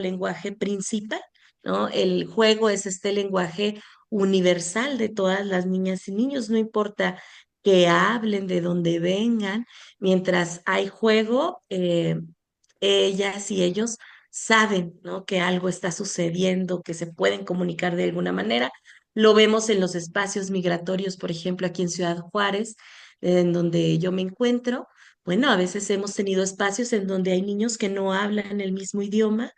lenguaje principal, ¿no? El juego es este lenguaje universal de todas las niñas y niños, no importa que hablen, de dónde vengan, mientras hay juego, ellas y ellos saben, ¿no? Que algo está sucediendo, que se pueden comunicar de alguna manera. Lo vemos en los espacios migratorios, por ejemplo, aquí en Ciudad Juárez, en donde yo me encuentro. Bueno, a veces hemos tenido espacios en donde hay niños que no hablan el mismo idioma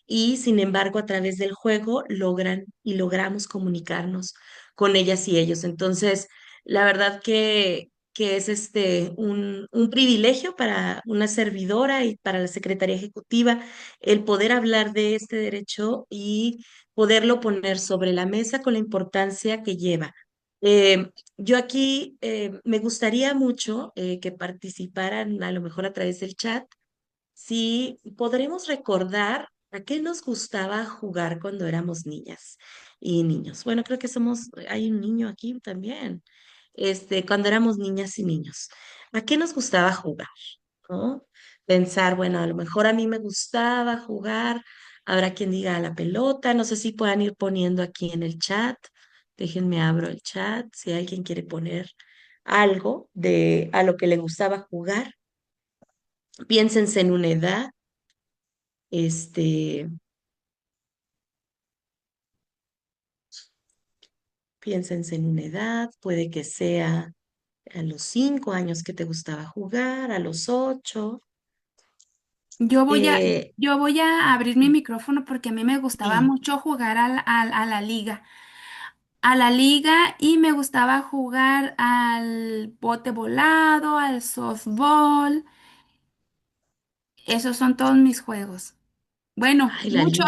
y sin embargo a través del juego logran y logramos comunicarnos con ellas y ellos. Entonces, la verdad que es un privilegio para una servidora y para la Secretaría Ejecutiva el poder hablar de este derecho y poderlo poner sobre la mesa con la importancia que lleva. Yo aquí me gustaría mucho que participaran a lo mejor a través del chat. Si podremos recordar a qué nos gustaba jugar cuando éramos niñas y niños. Bueno, creo que hay un niño aquí también. Cuando éramos niñas y niños, ¿a qué nos gustaba jugar? ¿No? Pensar, bueno, a lo mejor a mí me gustaba jugar, habrá quien diga a la pelota, no sé si puedan ir poniendo aquí en el chat. Déjenme abro el chat, si alguien quiere poner algo de a lo que le gustaba jugar. Piénsense en una edad, este, piénsense en una edad, puede que sea a los 5 años que te gustaba jugar, a los 8. Yo voy a, Eh, yo voy a abrir mi micrófono porque a mí me gustaba sí. mucho jugar a la liga. A la liga y me gustaba jugar al bote volado, al softball. Esos son todos mis juegos. Bueno, Ay, la liga.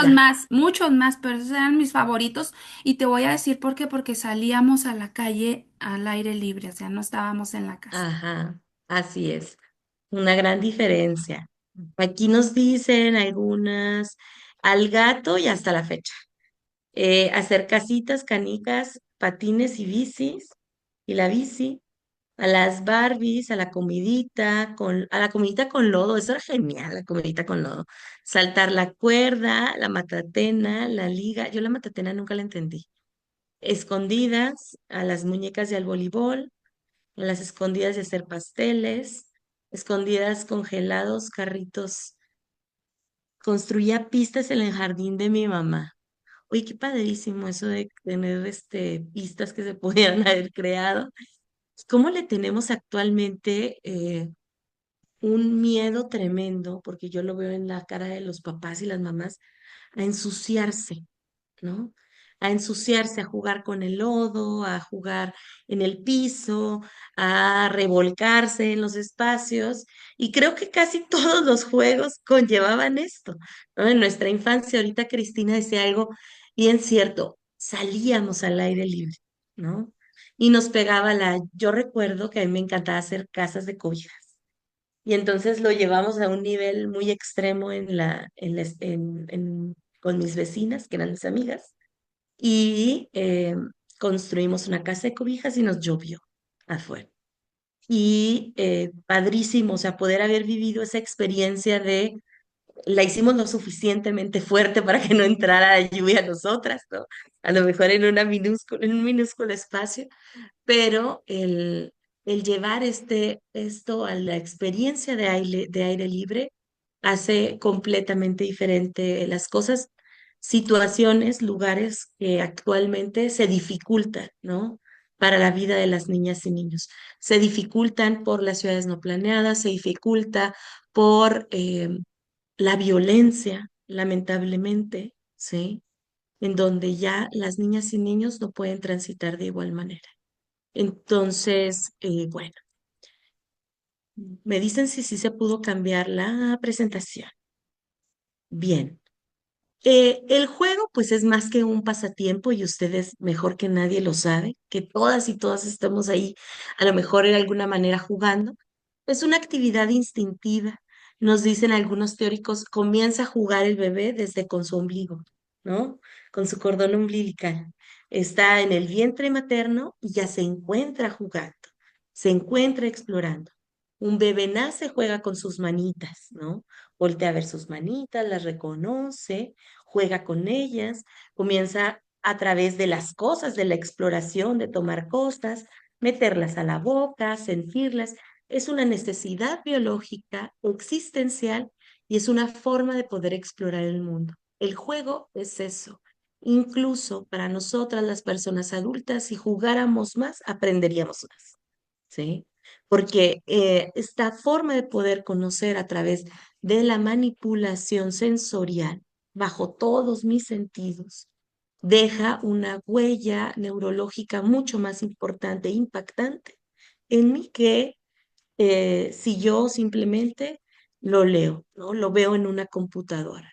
muchos más, pero esos eran mis favoritos. Y te voy a decir por qué, porque salíamos a la calle al aire libre, o sea, no estábamos en la casa. Ajá, así es. Una gran diferencia. Aquí nos dicen algunas al gato y hasta la fecha. Hacer casitas, canicas, patines y bicis, y la bici, a las Barbies, a la comidita con lodo, eso era genial, la comidita con lodo. Saltar la cuerda, la matatena, la liga, yo la matatena nunca la entendí. Escondidas, a las muñecas y al voleibol, a las escondidas de hacer pasteles, escondidas congelados, carritos. Construía pistas en el jardín de mi mamá. Oye, qué padrísimo eso de tener pistas que se pudieran haber creado. ¿Cómo le tenemos actualmente un miedo tremendo, porque yo lo veo en la cara de los papás y las mamás, a ensuciarse, ¿no? A ensuciarse, a jugar con el lodo, a jugar en el piso, a revolcarse en los espacios. Y creo que casi todos los juegos conllevaban esto, ¿no? En nuestra infancia, ahorita Cristina decía algo bien cierto, salíamos al aire libre, ¿no? Y nos pegaba yo recuerdo que a mí me encantaba hacer casas de cobijas. Y entonces lo llevamos a un nivel muy extremo con mis vecinas, que eran mis amigas, y construimos una casa de cobijas y nos llovió afuera. Y padrísimo, o sea, poder haber vivido esa experiencia la hicimos lo suficientemente fuerte para que no entrara la lluvia a nosotras, ¿no? A lo mejor en un minúsculo espacio, pero el llevar esto a la experiencia de aire libre hace completamente diferente las cosas, situaciones, lugares que actualmente se dificultan, ¿no? Para la vida de las niñas y niños. Se dificultan por las ciudades no planeadas, se dificulta por la violencia, lamentablemente, ¿sí? En donde ya las niñas y niños no pueden transitar de igual manera. Entonces, bueno, me dicen si sí se pudo cambiar la presentación. Bien. El juego, pues, es más que un pasatiempo y ustedes mejor que nadie lo saben, que todas y todas estamos ahí, a lo mejor en alguna manera jugando. Es una actividad instintiva. Nos dicen algunos teóricos, comienza a jugar el bebé desde con su ombligo, ¿no? Con su cordón umbilical. Está en el vientre materno y ya se encuentra jugando, se encuentra explorando. Un bebé nace, juega con sus manitas, ¿no? voltea a ver sus manitas, las reconoce, juega con ellas, comienza a través de las cosas, de la exploración, de tomar cosas, meterlas a la boca, sentirlas. Es una necesidad biológica, existencial, y es una forma de poder explorar el mundo. El juego es eso. Incluso para nosotras, las personas adultas, si jugáramos más, aprenderíamos más, ¿sí? Porque esta forma de poder conocer a través de la manipulación sensorial, bajo todos mis sentidos, deja una huella neurológica mucho más importante e impactante en mí que si yo simplemente lo leo, ¿no? Lo veo en una computadora.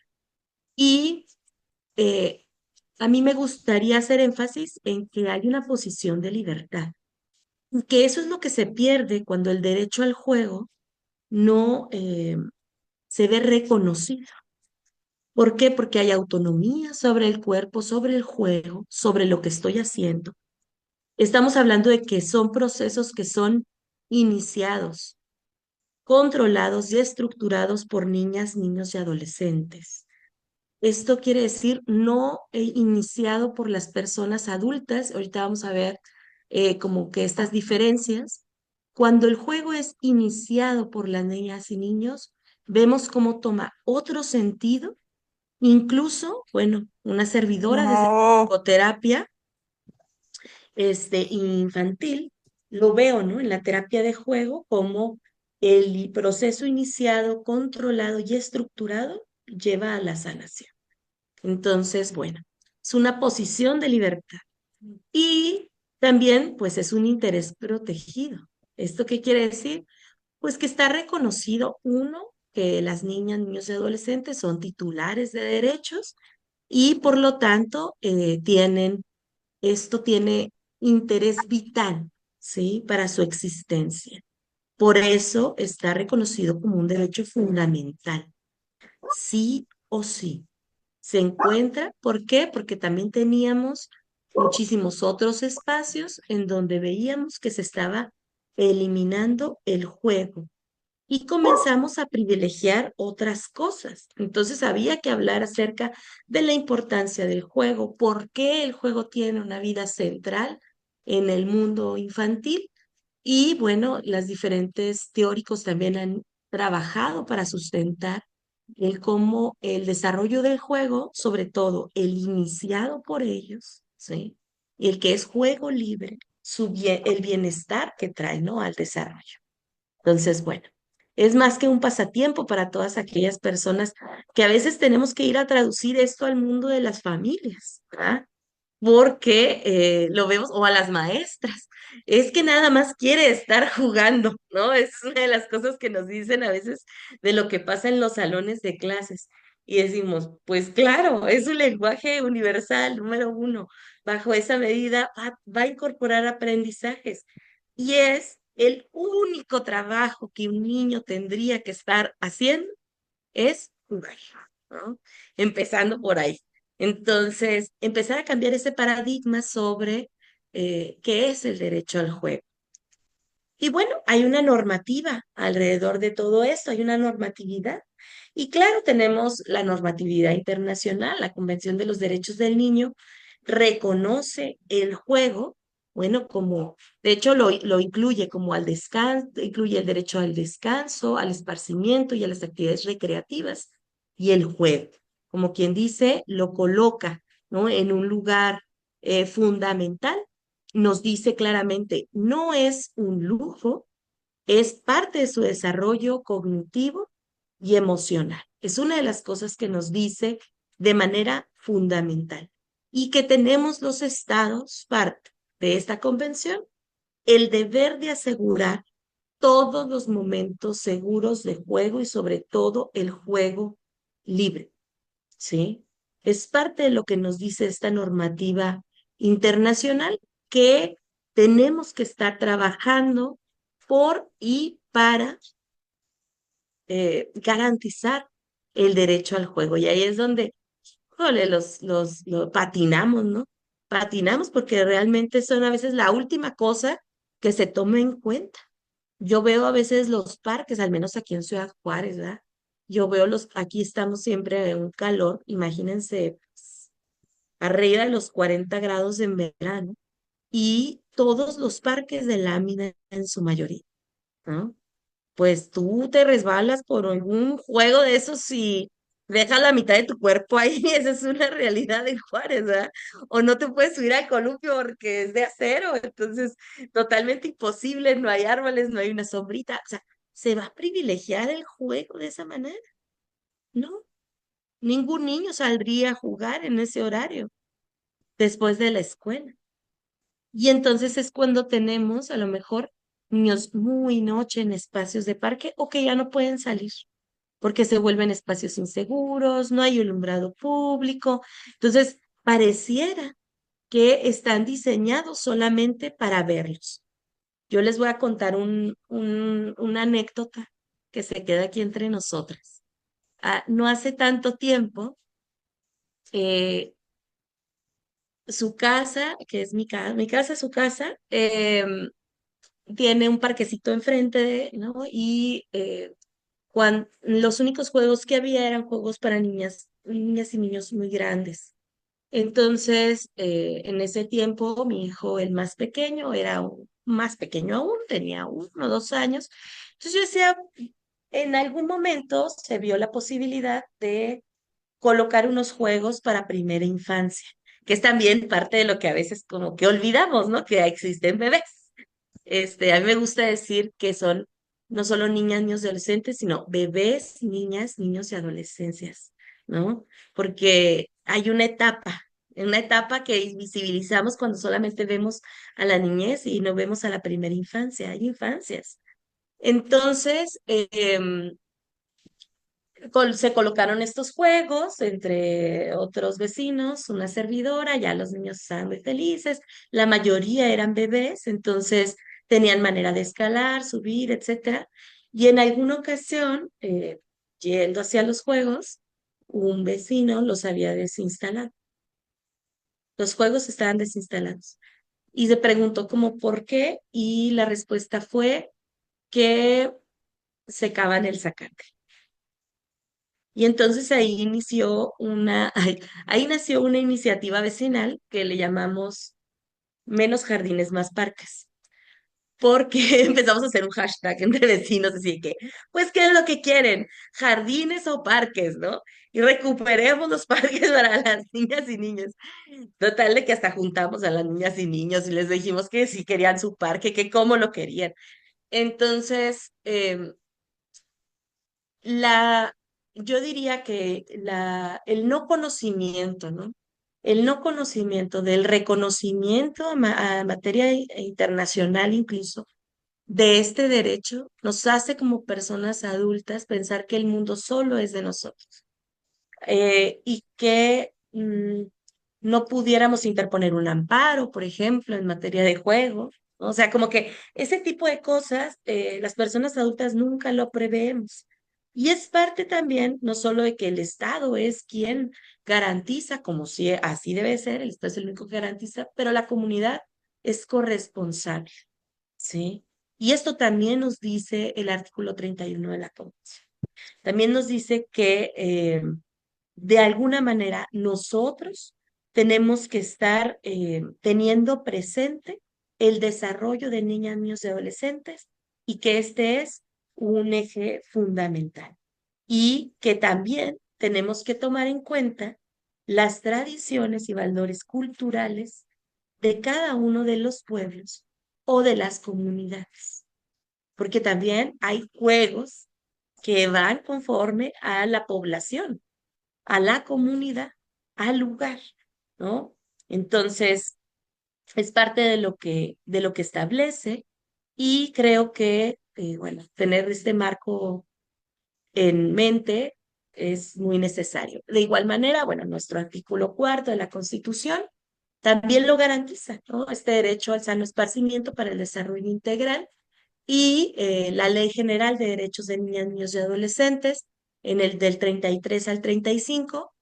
Y eh, a mí me gustaría hacer énfasis en que hay una posición de libertad, y que eso es lo que se pierde cuando el derecho al juego no se ve reconocido. ¿Por qué? Porque hay autonomía sobre el cuerpo, sobre el juego, sobre lo que estoy haciendo. Estamos hablando de que son procesos que son iniciados, controlados y estructurados por niñas, niños y adolescentes. Esto quiere decir no iniciado por las personas adultas. Ahorita vamos a ver como que estas diferencias. Cuando el juego es iniciado por las niñas y niños, vemos cómo toma otro sentido. Incluso, bueno, una servidora desde la No, psicoterapia infantil, lo veo, ¿no? En la terapia de juego como el proceso iniciado, controlado y estructurado lleva a la sanación. Entonces, bueno, es una posición de libertad. Y también, pues, es un interés protegido. ¿Esto qué quiere decir? Pues que está reconocido, uno, que las niñas, niños y adolescentes son titulares de derechos y por lo tanto esto tiene interés vital, ¿sí? Para su existencia. Por eso está reconocido como un derecho fundamental, sí o sí se encuentra. ¿Por qué? Porque también teníamos muchísimos otros espacios en donde veíamos que se estaba eliminando el juego y comenzamos a privilegiar otras cosas. Entonces había que hablar acerca de la importancia del juego, por qué el juego tiene una vida central en el mundo infantil. Y bueno, las diferentes teóricos también han trabajado para sustentar el cómo el desarrollo del juego, sobre todo el iniciado por ellos, ¿sí? Y el que es juego libre, el bienestar que trae, ¿no? Al desarrollo. Entonces, bueno, es más que un pasatiempo para todas aquellas personas que a veces tenemos que ir a traducir esto al mundo de las familias, ¿verdad? Porque lo vemos, o a las maestras, es que nada más quiere estar jugando, ¿no? Es una de las cosas que nos dicen a veces de lo que pasa en los salones de clases. Y decimos, pues claro, es un lenguaje universal, número uno. Bajo esa medida va a incorporar aprendizajes. Y es el único trabajo que un niño tendría que estar haciendo es jugar, ¿no? Empezando por ahí. Entonces, empezar a cambiar ese paradigma sobre qué es el derecho al juego. Y bueno, hay una normativa alrededor de todo esto, hay una normatividad. Y claro, tenemos la normatividad internacional, la Convención de los Derechos del Niño reconoce el juego, bueno, como, de hecho lo incluye como al descanso, incluye el derecho al descanso, al esparcimiento y a las actividades recreativas y el juego. Como quien dice, lo coloca, ¿no? En un lugar fundamental. Nos dice claramente, no es un lujo, es parte de su desarrollo cognitivo y emocional. Es una de las cosas que nos dice de manera fundamental. Y que tenemos los estados, parte de esta convención, el deber de asegurar todos los momentos seguros de juego y sobre todo el juego libre, ¿sí? Es parte de lo que nos dice esta normativa internacional, que tenemos que estar trabajando por y para garantizar el derecho al juego. Y ahí es donde, jole, lo patinamos, ¿no? Patinamos porque realmente son a veces la última cosa que se toma en cuenta. Yo veo a veces los parques, al menos aquí en Ciudad Juárez, ¿verdad? yo veo aquí estamos siempre en un calor, imagínense, pues, arriba de los 40 grados en verano, y todos los parques de lámina en su mayoría, ¿no? Pues tú te resbalas por algún juego de esos y dejas la mitad de tu cuerpo ahí, esa es una realidad en Juárez, ¿verdad? O no te puedes subir al columpio porque es de acero, entonces totalmente imposible, no hay árboles, no hay una sombrita, o sea, ¿se va a privilegiar el juego de esa manera? No, ningún niño saldría a jugar en ese horario después de la escuela. Y entonces es cuando tenemos a lo mejor niños muy noche en espacios de parque o que ya no pueden salir porque se vuelven espacios inseguros, no hay alumbrado público. Entonces, pareciera que están diseñados solamente para verlos. Yo les voy a contar una anécdota que se queda aquí entre nosotras. No hace tanto tiempo, eh, su casa, que es mi casa, su casa, tiene un parquecito enfrente, ¿no? Y los únicos juegos que había eran juegos para niñas y niños muy grandes. Entonces, en ese tiempo, mi hijo, el más pequeño, era más pequeño aún, tenía 1 o 2 años. Entonces yo decía, en algún momento se vio la posibilidad de colocar unos juegos para primera infancia, que es también parte de lo que a veces como que olvidamos, ¿no? Que existen bebés. A mí me gusta decir que son no solo niñas, niños y adolescentes, sino bebés, niñas, niños y adolescencias, ¿no? Porque hay una etapa que invisibilizamos cuando solamente vemos a la niñez y no vemos a la primera infancia, hay infancias. Entonces, se colocaron estos juegos entre otros vecinos, una servidora, ya los niños estaban muy felices, la mayoría eran bebés, entonces tenían manera de escalar, subir, etcétera. Y en alguna ocasión, yendo hacia los juegos, un vecino los había desinstalado. Los juegos estaban desinstalados. Y se preguntó como por qué, y la respuesta fue que secaban el zacate. Y entonces ahí nació una iniciativa vecinal que le llamamos Menos jardines, más parques, porque empezamos a hacer un hashtag entre vecinos, así que, pues, ¿qué es lo que quieren? ¿Jardines o parques, no? Y recuperemos los parques para las niñas y niños. Total de que hasta juntamos a las niñas y niños y les dijimos que si querían su parque, que cómo lo querían. Entonces, la, yo diría que el no conocimiento, ¿no? El no conocimiento del reconocimiento a materia internacional incluso de este derecho nos hace como personas adultas pensar que el mundo solo es de nosotros, y que no pudiéramos interponer un amparo, por ejemplo, en materia de juego. ¿No? O sea, como que ese tipo de cosas, las personas adultas nunca lo preveemos. Y es parte también, no solo de que el Estado es quien garantiza, como si así debe ser, el Estado es el único que garantiza, pero la comunidad es corresponsable, ¿sí? Y esto también nos dice el artículo 31 de la Convención. También nos dice que de alguna manera nosotros tenemos que estar teniendo presente el desarrollo de niñas, niños y adolescentes y que este es un eje fundamental y que también tenemos que tomar en cuenta las tradiciones y valores culturales de cada uno de los pueblos o de las comunidades, porque también hay juegos que van conforme a la población, a la comunidad, al lugar, ¿no? Entonces, es parte de lo que establece y creo que, bueno, tener este marco en mente es muy necesario. De igual manera, bueno, nuestro artículo 4 de la Constitución también lo garantiza, ¿no? Este derecho al sano esparcimiento para el desarrollo integral y la Ley General de Derechos de Niñas, Niños y Adolescentes, en el del 33 al 35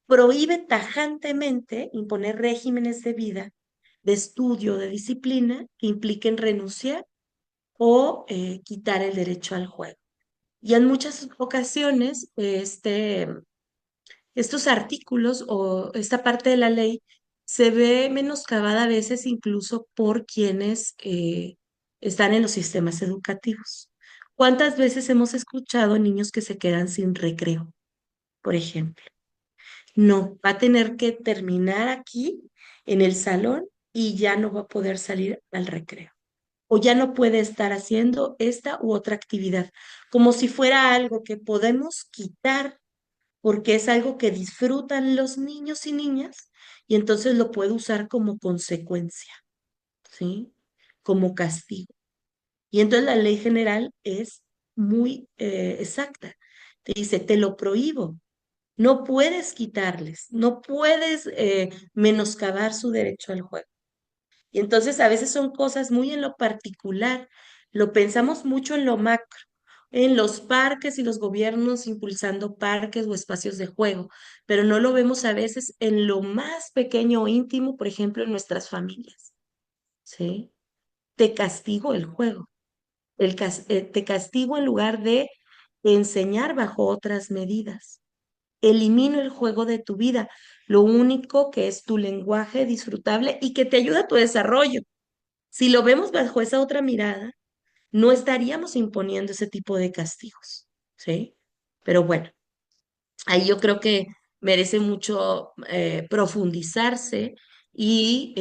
prohíbe tajantemente imponer regímenes de vida, de estudio, de disciplina que impliquen renunciar o quitar el derecho al juego. Y en muchas ocasiones, estos artículos o esta parte de la ley se ve menoscabada a veces incluso por quienes están en los sistemas educativos. ¿Cuántas veces hemos escuchado niños que se quedan sin recreo, por ejemplo? No, va a tener que terminar aquí en el salón y ya no va a poder salir al recreo. O ya no puede estar haciendo esta u otra actividad, como si fuera algo que podemos quitar porque es algo que disfrutan los niños y niñas y entonces lo puedo usar como consecuencia, ¿sí? Como castigo. Y entonces la ley general es muy exacta. Te dice, te lo prohíbo. No puedes quitarles, no puedes menoscabar su derecho al juego. Y entonces a veces son cosas muy en lo particular. Lo pensamos mucho en lo macro, en los parques y los gobiernos impulsando parques o espacios de juego, pero no lo vemos a veces en lo más pequeño o íntimo, por ejemplo, en nuestras familias, ¿sí? Te castigo el juego, te castigo en lugar de enseñar bajo otras medidas. Elimino el juego de tu vida, lo único que es tu lenguaje disfrutable y que te ayuda a tu desarrollo. Si lo vemos bajo esa otra mirada, no estaríamos imponiendo ese tipo de castigos, ¿sí? Pero bueno, ahí yo creo que merece mucho profundizarse y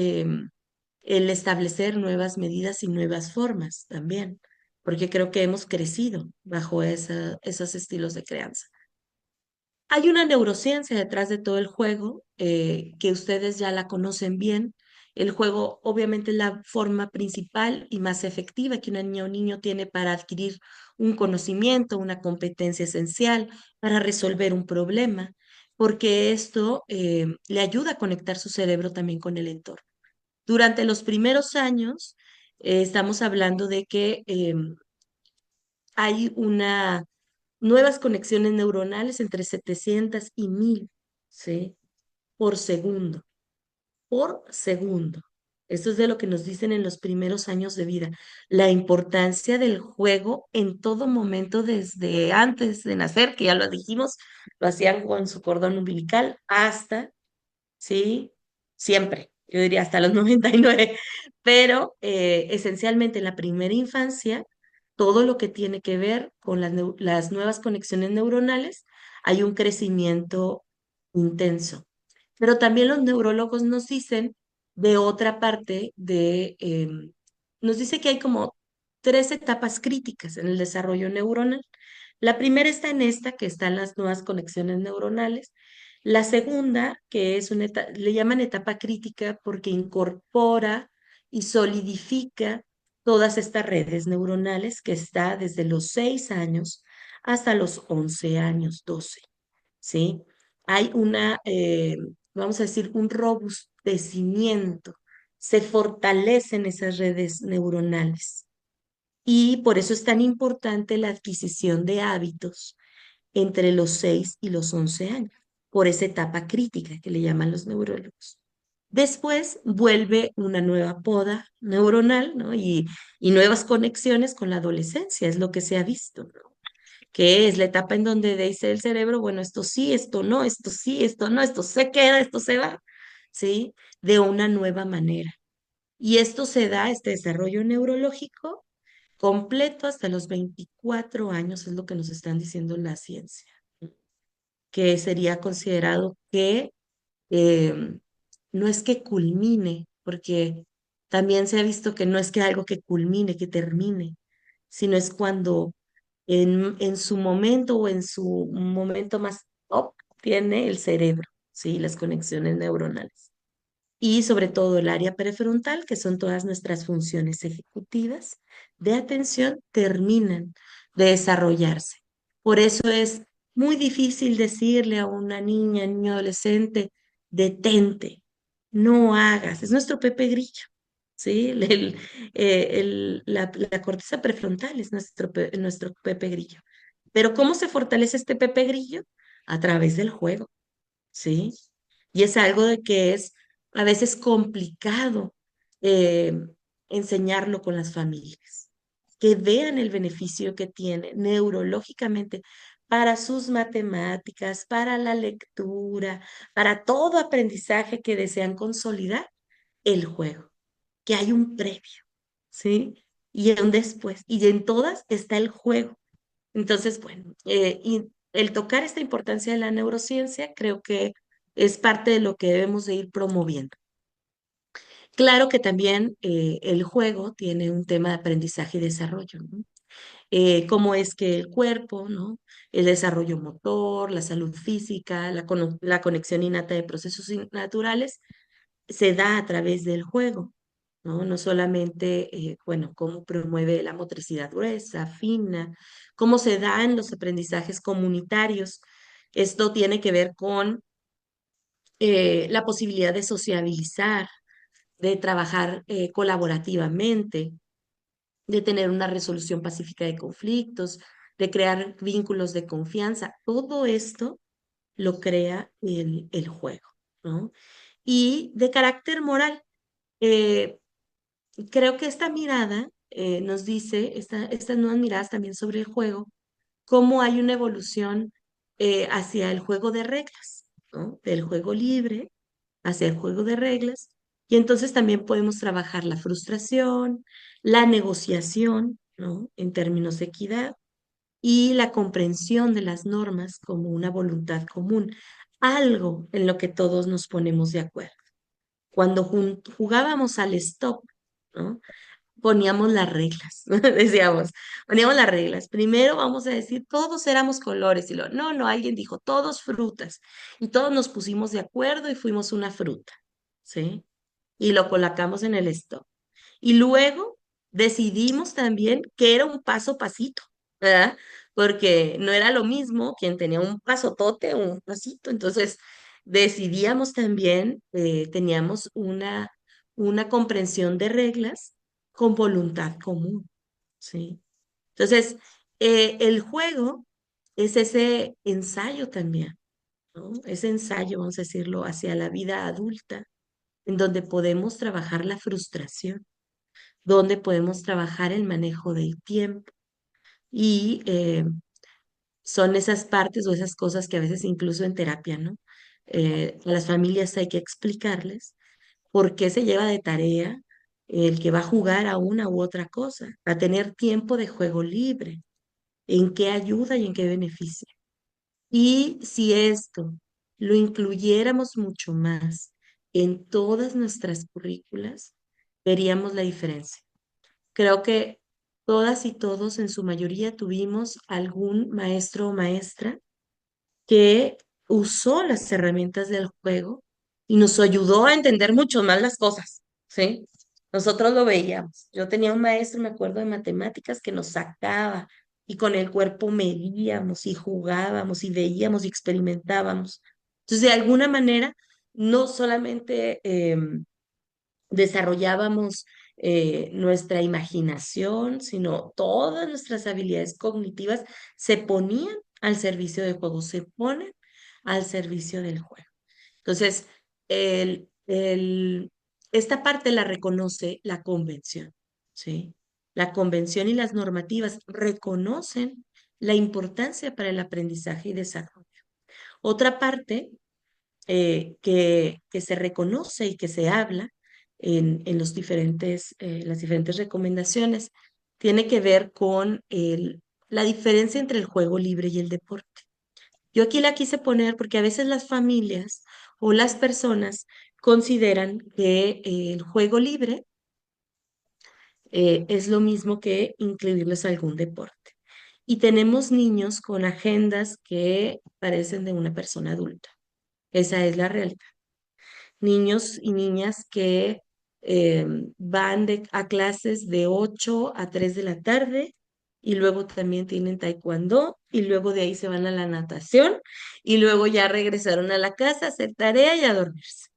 el establecer nuevas medidas y nuevas formas también, porque creo que hemos crecido bajo esos estilos de crianza. Hay una neurociencia detrás de todo el juego, que ustedes ya la conocen bien. El juego obviamente es la forma principal y más efectiva que una niña o niño tiene para adquirir un conocimiento, una competencia esencial, para resolver un problema, porque esto le ayuda a conectar su cerebro también con el entorno. Durante los primeros años, estamos hablando de que hay una nuevas conexiones neuronales entre 700 y 1000, ¿sí? Por segundo, por segundo. Esto es de lo que nos dicen en los primeros años de vida. La importancia del juego en todo momento, desde antes de nacer, que ya lo dijimos, lo hacían con su cordón umbilical, hasta, ¿sí? Siempre, yo diría hasta los 99, pero esencialmente en la primera infancia, todo lo que tiene que ver con las nuevas conexiones neuronales, hay un crecimiento intenso. Pero también los neurólogos nos dicen de otra parte nos dice que hay como tres etapas críticas en el desarrollo neuronal. La primera está en esta, que están las nuevas conexiones neuronales. La segunda, que es le llaman etapa crítica porque incorpora y solidifica todas estas redes neuronales que está desde los 6 años hasta los 11 años, 12, ¿sí? Hay vamos a decir, un robustecimiento, se fortalecen esas redes neuronales y por eso es tan importante la adquisición de hábitos entre los 6 y los 11 años, por esa etapa crítica que le llaman los neurólogos. Después vuelve una nueva poda neuronal, ¿no? Y nuevas conexiones con la adolescencia, es lo que se ha visto, ¿no? Que es la etapa en donde dice el cerebro, bueno, esto sí, esto no, esto sí, esto no, esto se queda, esto se va, ¿sí? De una nueva manera. Y esto se da, este desarrollo neurológico, completo hasta los 24 años, es lo que nos están diciendo la ciencia, que sería considerado que eh, no es que culmine, porque también se ha visto que no es que algo que culmine, que termine, sino es cuando en su momento o en su momento más top tiene el cerebro, ¿sí? Las conexiones neuronales y sobre todo el área prefrontal, que son todas nuestras funciones ejecutivas de atención, terminan de desarrollarse. Por eso es muy difícil decirle a una niña, niño adolescente, detente, no hagas, es nuestro Pepe Grillo. ¿Sí? La corteza prefrontal es nuestro Pepe Grillo. Pero ¿cómo se fortalece este Pepe Grillo? A través del juego. ¿Sí? Y es algo de que es a veces complicado eh, enseñarlo con las familias. que vean el beneficio que tiene neurológicamente para sus matemáticas, para la lectura, para todo aprendizaje que desean consolidar, el juego, que hay un previo, ¿sí? Y un después, y en todas está el juego. Entonces, bueno, y el tocar esta importancia de la neurociencia creo que es parte de lo que debemos de ir promoviendo. Claro que también el juego tiene un tema de aprendizaje y desarrollo, ¿no? Cómo es que el cuerpo, ¿no? El desarrollo motor, la salud física, la conexión innata de procesos naturales se da a través del juego, ¿no? No solamente, bueno, cómo promueve la motricidad gruesa, fina, cómo se dan los aprendizajes comunitarios. Esto tiene que ver con la posibilidad de sociabilizar, de trabajar colaborativamente, de tener una resolución pacífica de conflictos, de crear vínculos de confianza. Todo esto lo crea el juego, ¿no? Y de carácter moral. eh, Creo que esta mirada nos dice, estas nuevas miradas también sobre el juego, cómo hay una evolución hacia el juego de reglas, ¿no? Del juego libre hacia el juego de reglas. Y entonces también podemos trabajar la frustración, la negociación, ¿no? En términos de equidad y la comprensión de las normas como una voluntad común, algo en lo que todos nos ponemos de acuerdo. Cuando jugábamos al stop, ¿no? Poníamos las reglas, decíamos, poníamos las reglas. Primero vamos a decir, todos éramos colores, y lo, no, no, alguien dijo, todos frutas, y todos nos pusimos de acuerdo y fuimos una fruta, ¿sí? Y lo colocamos en el stop. Y luego decidimos también que era un paso pasito, ¿verdad? Porque no era lo mismo quien tenía un pasotote o un pasito. Entonces decidíamos también, teníamos una comprensión de reglas con voluntad común, ¿sí? Entonces, el juego es ese ensayo también, ¿no? Ese ensayo, vamos a decirlo, hacia la vida adulta, en donde podemos trabajar la frustración, donde podemos trabajar el manejo del tiempo. Y son esas partes o esas cosas que a veces incluso en terapia, ¿no? A las familias hay que explicarles por qué se lleva de tarea el que va a jugar a una u otra cosa, a tener tiempo de juego libre, en qué ayuda y en qué beneficia. Y si esto lo incluyéramos mucho más en todas nuestras currículas, veríamos la diferencia. Creo que todas y todos en su mayoría tuvimos algún maestro o maestra que usó las herramientas del juego y nos ayudó a entender mucho más las cosas, ¿sí? Nosotros lo veíamos. Yo tenía un maestro, me acuerdo, de matemáticas que nos sacaba y con el cuerpo medíamos y jugábamos y veíamos y experimentábamos. Entonces, de alguna manera, no solamente desarrollábamos nuestra imaginación, sino todas nuestras habilidades cognitivas se ponían al servicio del juego, se ponen al servicio del juego. Entonces, esta parte la reconoce la convención, ¿sí? La convención y las normativas reconocen la importancia para el aprendizaje y desarrollo. Otra parte que se reconoce y que se habla en las diferentes recomendaciones, tiene que ver con la diferencia entre el juego libre y el deporte. Yo aquí la quise poner porque a veces las familias o las personas consideran que el juego libre es lo mismo que incluirles a algún deporte. Y tenemos niños con agendas que parecen de una persona adulta. Esa es la realidad. Niños y niñas que eh, van a clases de 8 a 3 de la tarde y luego también tienen taekwondo y luego de ahí se van a la natación y luego ya regresaron a la casa a hacer tarea y a dormirse.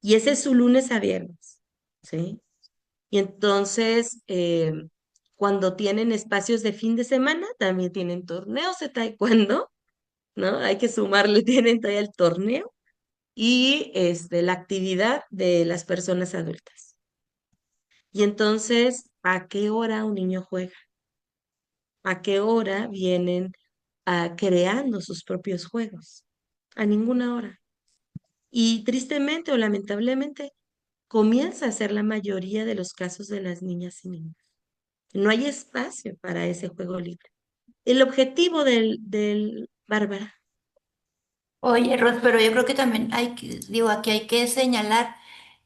Y ese es su lunes a viernes, ¿sí? Y entonces, cuando tienen espacios de fin de semana, también tienen torneos de taekwondo, ¿no? Hay que sumarle, tienen todavía el torneo y la actividad de las personas adultas. Y entonces, ¿a qué hora un niño juega? a qué hora vienen creando sus propios juegos. A ninguna hora. Y tristemente o lamentablemente comienza a ser la mayoría de los casos de las niñas y niños. No hay espacio para ese juego libre. El objetivo del Bárbara, Oye, Ros, pero yo creo que también digo, aquí hay que señalar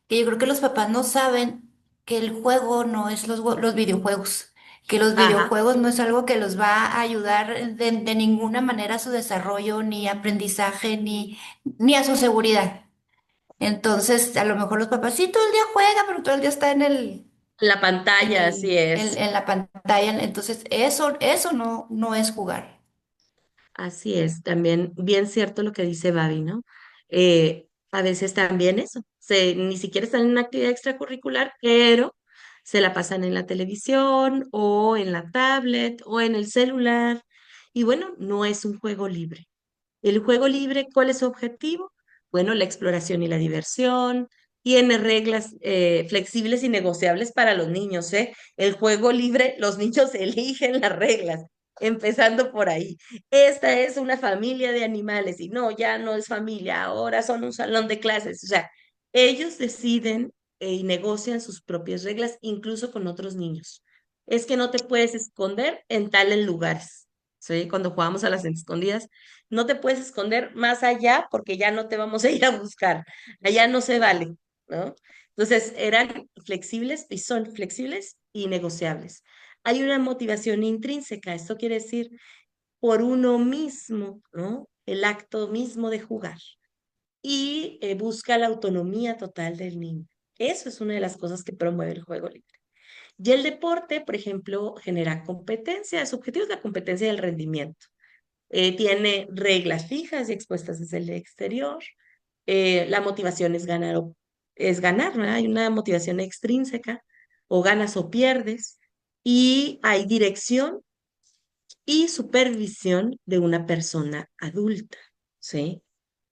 que yo creo que los papás no saben que el juego no es los videojuegos, que los ajá, videojuegos no es algo que los va a ayudar de ninguna manera a su desarrollo, ni aprendizaje, ni a su seguridad. Entonces, a lo mejor los papás sí todo el día juega, pero todo el día está la pantalla, así es. en la pantalla. Entonces, eso no es jugar. Así es, también bien cierto lo que dice Babi, ¿no? A veces también eso, ni siquiera están en una actividad extracurricular, pero se la pasan en la televisión o en la tablet o en el celular. Y bueno, no es un juego libre. El juego libre, ¿cuál es su objetivo? Bueno, la exploración y la diversión. Tiene reglas flexibles y negociables para los niños, ¿eh? El juego libre, los niños eligen las reglas, empezando por ahí. Esta es una familia de animales y no, ya no es familia, ahora son un salón de clases. O sea, ellos deciden y negocian sus propias reglas, incluso con otros niños. Es que no te puedes esconder en tales lugares. ¿Sí? Cuando jugamos a las escondidas, no te puedes esconder más allá porque ya no te vamos a ir a buscar. Allá no se vale, ¿no? Entonces, eran flexibles y son flexibles y negociables. Hay una motivación intrínseca, esto quiere decir por uno mismo, ¿no? El acto mismo de jugar y busca la autonomía total del niño. Eso es una de las cosas que promueve el juego libre. Y el deporte, por ejemplo, genera competencia. Su objetivo es la competencia y el rendimiento. Tiene reglas fijas y expuestas desde el exterior. La motivación es ganar, ¿no? Hay una motivación extrínseca, o ganas o pierdes, y hay dirección y supervisión de una persona adulta, ¿sí?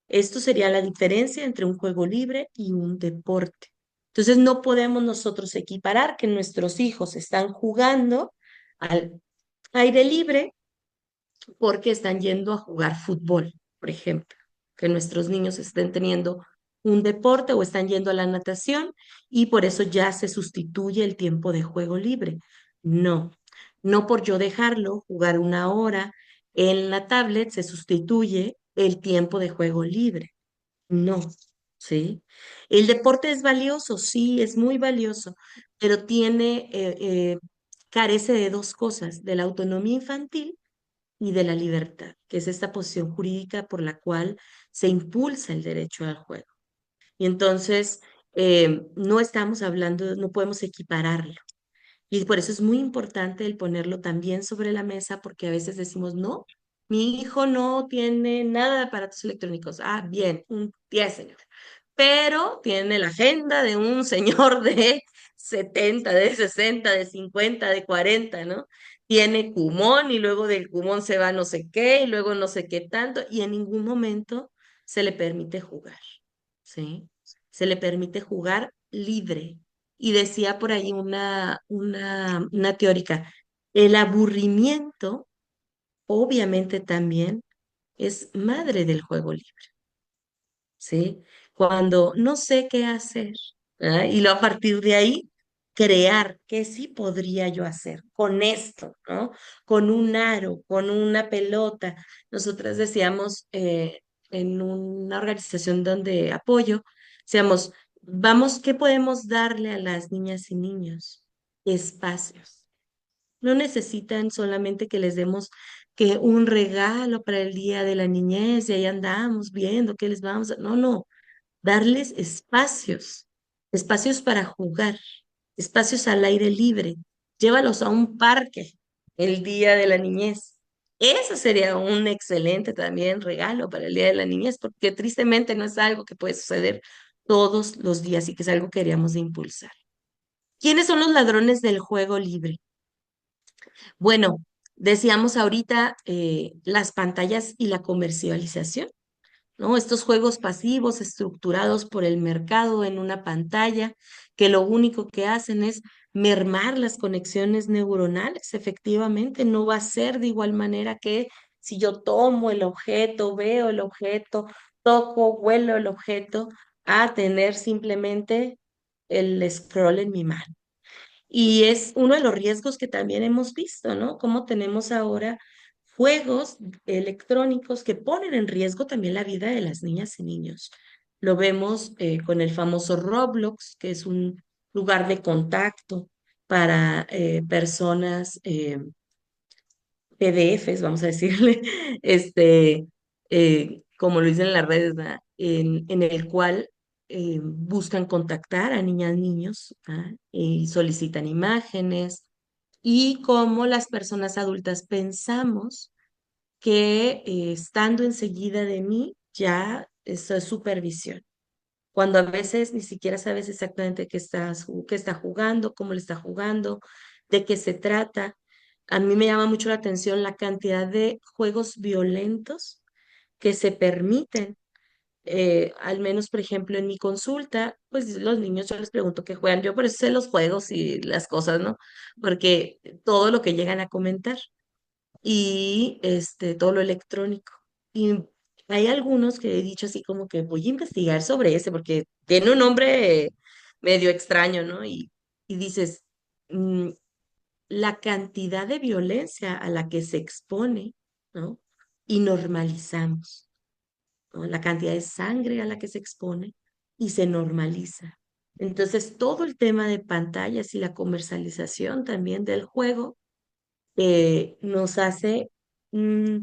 Esto sería la diferencia entre un juego libre y un deporte. Entonces, no podemos nosotros equiparar que nuestros hijos están jugando al aire libre porque están yendo a jugar fútbol, por ejemplo, que nuestros niños estén teniendo un deporte o están yendo a la natación y por eso ya se sustituye el tiempo de juego libre. No, no por yo dejarlo jugar una hora en la tablet se sustituye el tiempo de juego libre. No, ¿sí? El deporte es valioso, sí, es muy valioso, pero carece de dos cosas, de la autonomía infantil y de la libertad, que es esta posición jurídica por la cual se impulsa el derecho al juego. Y entonces, no estamos hablando, no podemos equipararlo. Y por eso es muy importante el ponerlo también sobre la mesa, porque a veces decimos, no, mi hijo no tiene nada de aparatos electrónicos. Ah, bien, un 10, señor. Pero tiene la agenda de un señor de 70, de 60, de 50, de 40, ¿no? Tiene Kumon y luego del Kumon se va no sé qué y luego no sé qué tanto y en ningún momento se le permite jugar, ¿sí? Se le permite jugar libre. Y decía por ahí una teórica, el aburrimiento obviamente también es madre del juego libre, ¿sí? Cuando no sé qué hacer, ¿verdad? Y luego a partir de ahí crear qué sí podría yo hacer con esto, ¿no? Con un aro, con una pelota. Nosotras decíamos en una organización donde apoyo, decíamos, vamos, ¿qué podemos darle a las niñas y niños? Espacios. No necesitan solamente que les demos que un regalo para el día de la niñez y ahí andamos viendo qué les vamos a... No, no, darles espacios, espacios para jugar, espacios al aire libre. Llévalos a un parque el día de la niñez. Eso sería un excelente también regalo para el día de la niñez, porque tristemente no es algo que puede suceder todos los días y que es algo que queríamos de impulsar. ¿Quiénes son los ladrones del juego libre? Bueno, decíamos ahorita las pantallas y la comercialización. ¿no? Estos juegos pasivos estructurados por el mercado en una pantalla, que lo único que hacen es mermar las conexiones neuronales, efectivamente, no va a ser de igual manera que si yo tomo el objeto, veo el objeto, toco, huelo el objeto, a tener simplemente el scroll en mi mano. Y es uno de los riesgos que también hemos visto, ¿no? Cómo tenemos ahora juegos electrónicos que ponen en riesgo también la vida de las niñas y niños. Lo vemos con el famoso Roblox, que es un lugar de contacto para personas PDFs, vamos a decirle, como lo dicen en las redes, ¿verdad? En el cual buscan contactar a niñas, niños, ¿ah? Y solicitan imágenes, y cómo las personas adultas pensamos que estando enseguida de mí ya eso es supervisión, cuando a veces ni siquiera sabes exactamente qué está jugando, cómo le está jugando, de qué se trata. A mí me llama mucho la atención la cantidad de juegos violentos que se permiten. Al menos, por ejemplo, en mi consulta, pues los niños yo les pregunto qué juegan. Yo por eso sé los juegos y las cosas, ¿no? Porque todo lo que llegan a comentar y todo lo electrónico. Y hay algunos que he dicho así como que voy a investigar sobre ese porque tiene un nombre medio extraño, ¿no? Y dices, mm, la cantidad de violencia a la que se expone, ¿no? Y normalizamos, ¿no? La cantidad de sangre a la que se expone y se normaliza. Entonces, todo el tema de pantallas y la comercialización también del juego nos hace mm,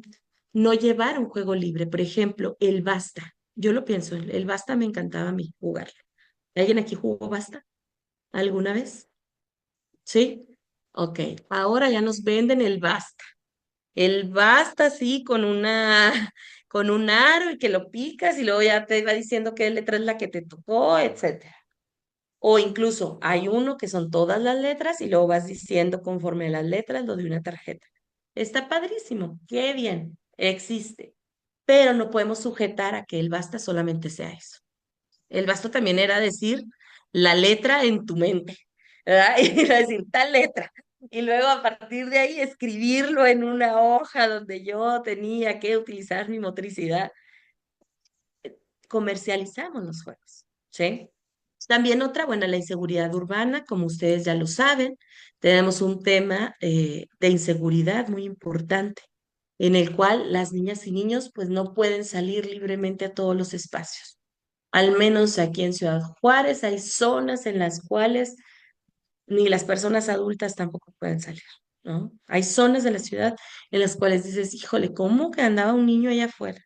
no llevar un juego libre. Por ejemplo, el Basta. Yo lo pienso, el Basta me encantaba a mí jugarlo. ¿Alguien aquí jugó Basta alguna vez? ¿Sí? Ok, ahora ya nos venden el Basta. El Basta, sí, con un aro y que lo picas y luego ya te va diciendo qué letra es la que te tocó, etcétera. O incluso hay uno que son todas las letras y luego vas diciendo conforme a las letras lo de una tarjeta. Está padrísimo, qué bien, existe, pero no podemos sujetar a que el basta solamente sea eso. El basta también era decir la letra en tu mente, ¿verdad? Y era decir tal letra. Y luego a partir de ahí escribirlo en una hoja donde yo tenía que utilizar mi motricidad. Comercializamos los juegos, ¿sí? También otra, bueno, la inseguridad urbana, como ustedes ya lo saben, tenemos un tema de inseguridad muy importante, en el cual las niñas y niños pues no pueden salir libremente a todos los espacios. Al menos aquí en Ciudad Juárez hay zonas en las cuales ni las personas adultas tampoco pueden salir, ¿no? Hay zonas de la ciudad en las cuales dices, híjole, ¿cómo que andaba un niño allá afuera?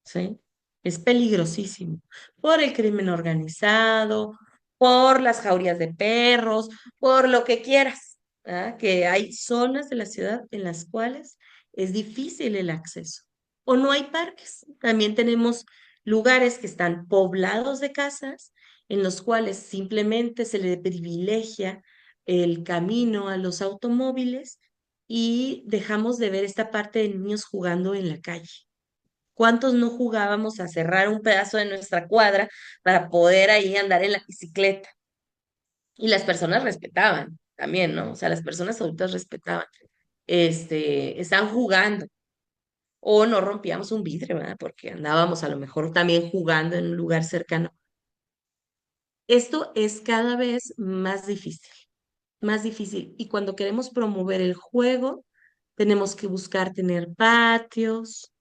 ¿Sí? Es peligrosísimo por el crimen organizado, por las jaurías de perros, por lo que quieras, ¿verdad? Que hay zonas de la ciudad en las cuales es difícil el acceso. O no hay parques. También tenemos lugares que están poblados de casas en los cuales simplemente se le privilegia el camino a los automóviles y dejamos de ver esta parte de niños jugando en la calle. ¿Cuántos no jugábamos a cerrar un pedazo de nuestra cuadra para poder ahí andar en la bicicleta? Y las personas respetaban también, ¿no? O sea, las personas adultas respetaban. Estaban jugando. O no rompíamos un vidrio, ¿verdad? Porque andábamos a lo mejor también jugando en un lugar cercano. Esto es cada vez más difícil, más difícil. Y cuando queremos promover el juego, tenemos que buscar tener patios,